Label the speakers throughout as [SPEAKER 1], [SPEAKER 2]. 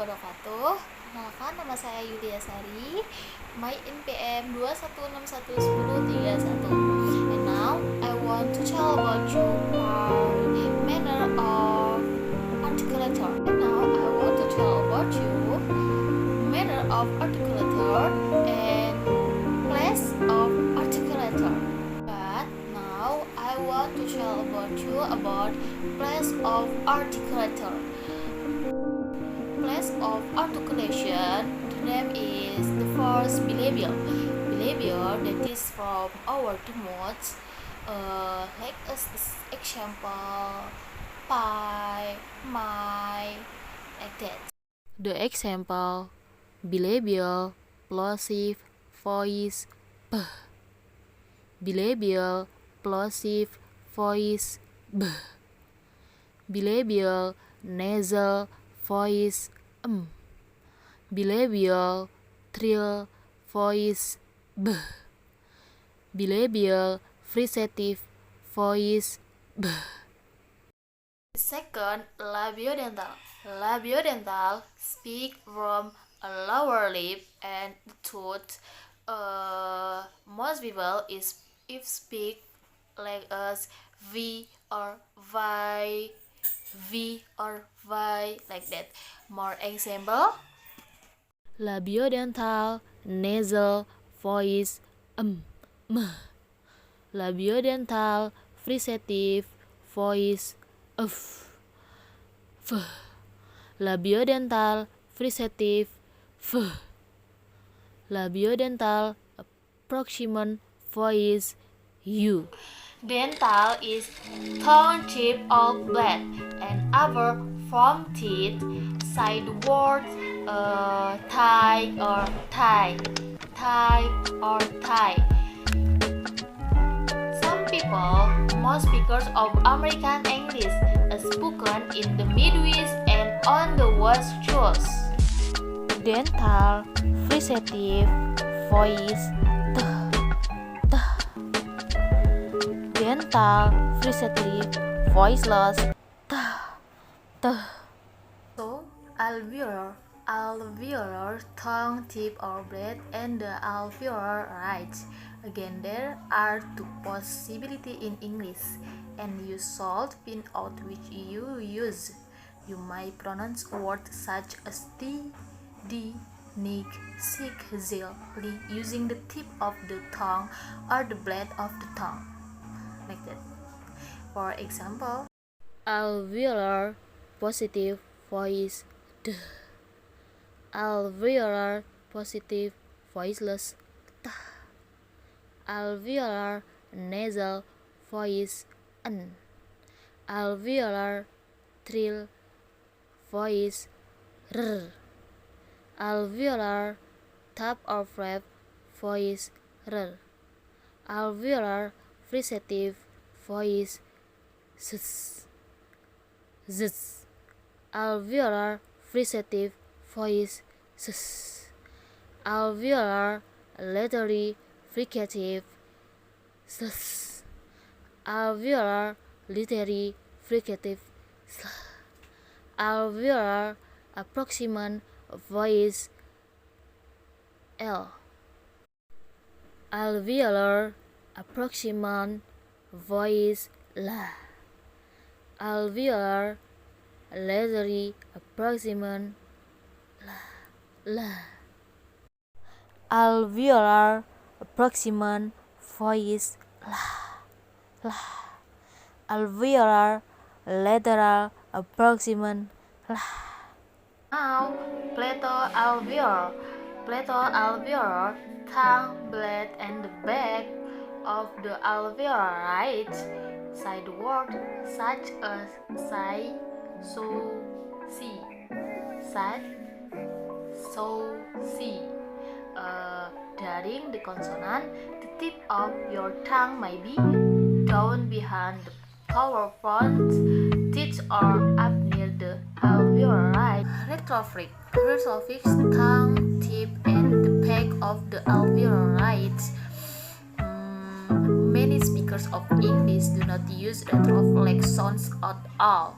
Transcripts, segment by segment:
[SPEAKER 1] wabarakatuh. Perkenalkan, nama saya Yulia Sari. My NPM 216111031. And now I want to tell about you manner of articulator. And now I want to tell about you manner of articulator and place of articulator. But now I want to tell about you about place of articulator. Place of articulation, the name is the first bilabial. Bilabial that is from our two modes, like as example, pie, my, like that. The example, bilabial, plosive, voice, p. Bilabial, plosive, voice, b. Bilabial, nasal, voice, bilabial, trill, voice, b. Bilabial, fricative, voice, b. Second, labiodental. Labiodental speak from a lower lip and the tooth. Most people is if speak like us V or Y, V or Y, like that. More example: labiodental, nasal, voice, m. Labiodental, fricative, voice, f. Labiodental, fricative, f. Labiodental, proximal, voice, u. Dental is tongue, tip, or blade, and other form teeth, sideward, tie or tie, or tie. Some people, most speakers of American English, are spoken in the Midwest and on the West Coast. Dental, fricative, voice, dental, fricative, voiceless, So, alveolar, tongue, tip, or blade, and the alveolar ridge. Again, there are two possibilities in English, and you should find out which you use. You might pronounce words such as t, d, nick, sick, zil, using the tip of the tongue or the blade of the tongue, like that. For example, alveolar, positive, voice, d. Alveolar, positive, voiceless, t. Alveolar, nasal, voice, n. Alveolar, trill, voice, r. Alveolar, tap or flap, voice, r. Alveolar, fricative, voice, z. Alveolar, fricative, voice, z. Alveolar, laterally fricative, z. Alveolar, laterally fricative, z. Alveolar, proximal, voice, l. Alveolar, proximal, voice, la. Alveolar, laterally proximal, la. Alveolar, proximal, voice, la. Alveolar, lateral proximal, la. Now, plato-alveolar. Plato-alveolar, tongue, blade, and the back of the alveolar ridge, sideward, such as say, so, see. Side, so, see. During the consonant, the tip of your tongue may be down behind the tower front teeth or up near the alveolar ridge. Retrophrix, tongue, tip, and the back of the alveolar ridge. Many speakers of English do not use retroflex sounds at all.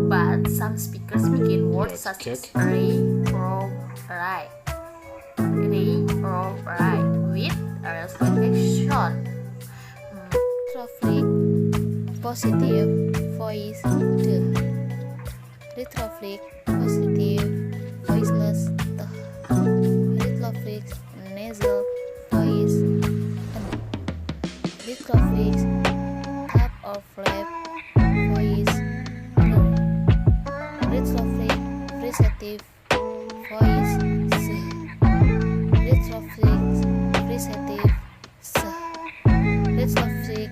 [SPEAKER 1] but some speakers begin words such as re, ro, right, with a reflection.
[SPEAKER 2] Retroflex positive voice the. Retroflex positive voiceless the. Retroflex nasal voice n. Retroflex top or flap voice no. Retroflex recitative voice z. Retroflex recitative z. Retroflex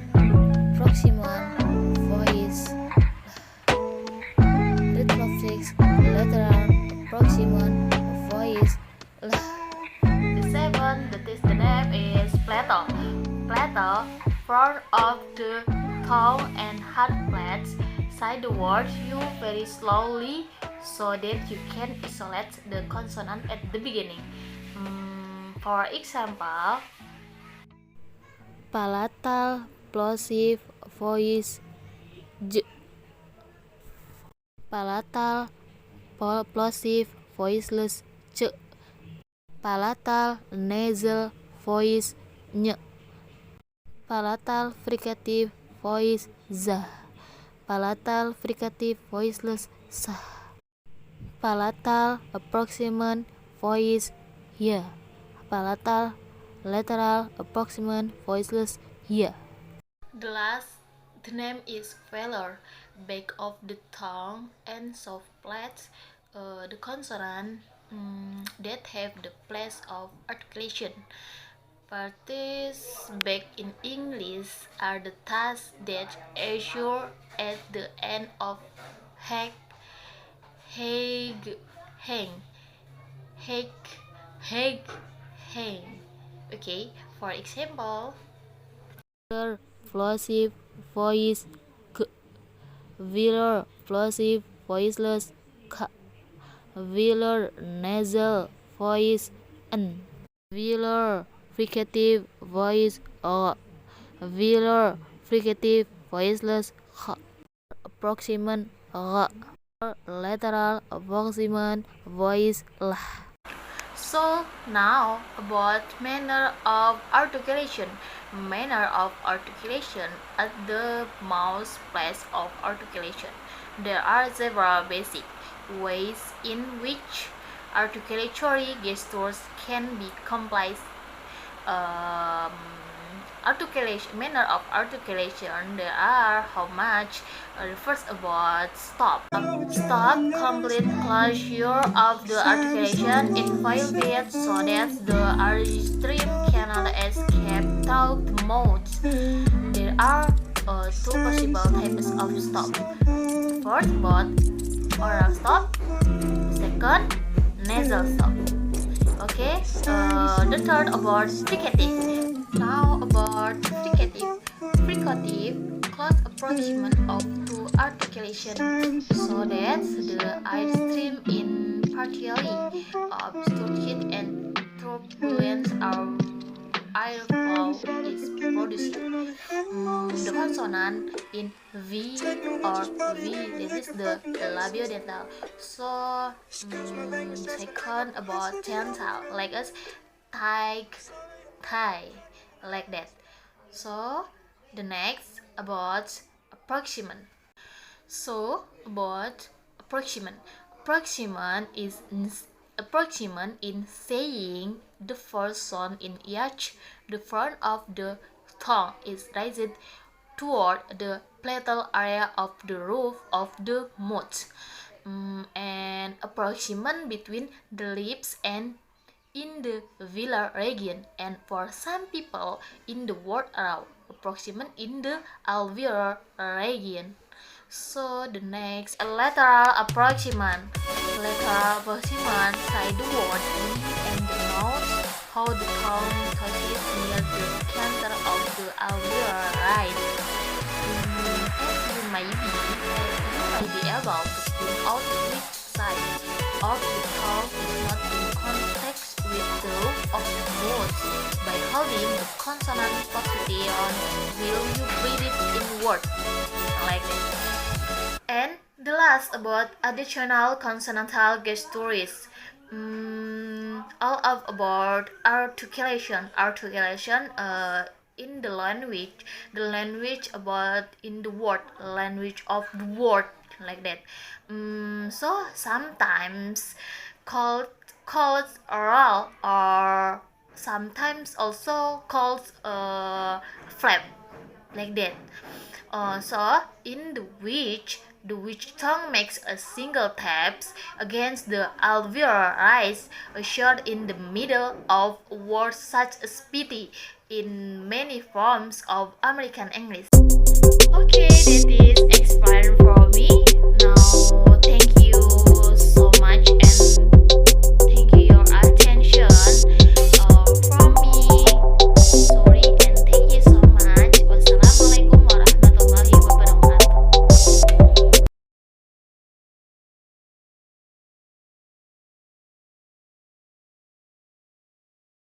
[SPEAKER 2] proximal voice Retroflex lateral proximal voice
[SPEAKER 1] The seventh, the name is Plato. Plato, front of the tongue and hard plates, say the word U very slowly so that you can isolate the consonant at the beginning. For example,
[SPEAKER 2] palatal plosive voice j. Palatal plosive voiceless ch. Palatal nasal voice ny. Palatal fricative voice za. Palatal fricative voiceless sa. Palatal approximant voice ya. Palatal lateral approximant voiceless ya.
[SPEAKER 1] the last, the name is velar, back of the tongue and soft plates, the consonant that have the place of articulation. Parties back in English are the tasks that assure at the end of hag, hag, hang, hag, hag, hang. Okay, for example,
[SPEAKER 2] Velar plosive voice k. Velar plosive voiceless k. Velar nasal voice n. Velar fricative voice o. Velar fricative voiceless h. Approximant g. Lateral approximant voice l.
[SPEAKER 1] so now about manner of articulation. Manner of articulation at the mouth place of articulation. There are several basic ways in which articulatory gestures can be complex. Articulation manner of articulation, there are how much first about stop, complete closure of the articulation in velvet so that the stream cannot escape through the mouth. There are two possible types of stop. First about oral stop, second nasal stop. Okay, the third about fricative. Now about fricative. Fricative, close approximation of two articulation so that the air stream in partially obstructed and turbulence or airflow is produced. The consonant in V or V, this is the labiodental. So second about dental, like us take, like that. So the next about approximant. So about approximant. Approximant in saying the first sound in each. The front of the tongue is raised toward the palatal area of the roof of the mouth, and approximant between the lips and in the velar region, and for some people in the word around, approximant in the alveolar region. So the next, a lateral approximant. Lateral approximant say the word in and the nose, how the tongue touches near the center of the alveolar region. As you may be able to pull out which side of the tongue is not in contact with the roof of the mouth. By holding the consonant position, will you breathe it inward like that? And the last about additional consonantal gestures. All of about articulation. Articulation in the language about in the word, language of the word, like that. So sometimes called oral, or sometimes also called flap, like that. So in the which tongue makes a single taps against the alveolar rise, a short in the middle of words such as pity in many forms of American English. Okay, that is explained for me. Now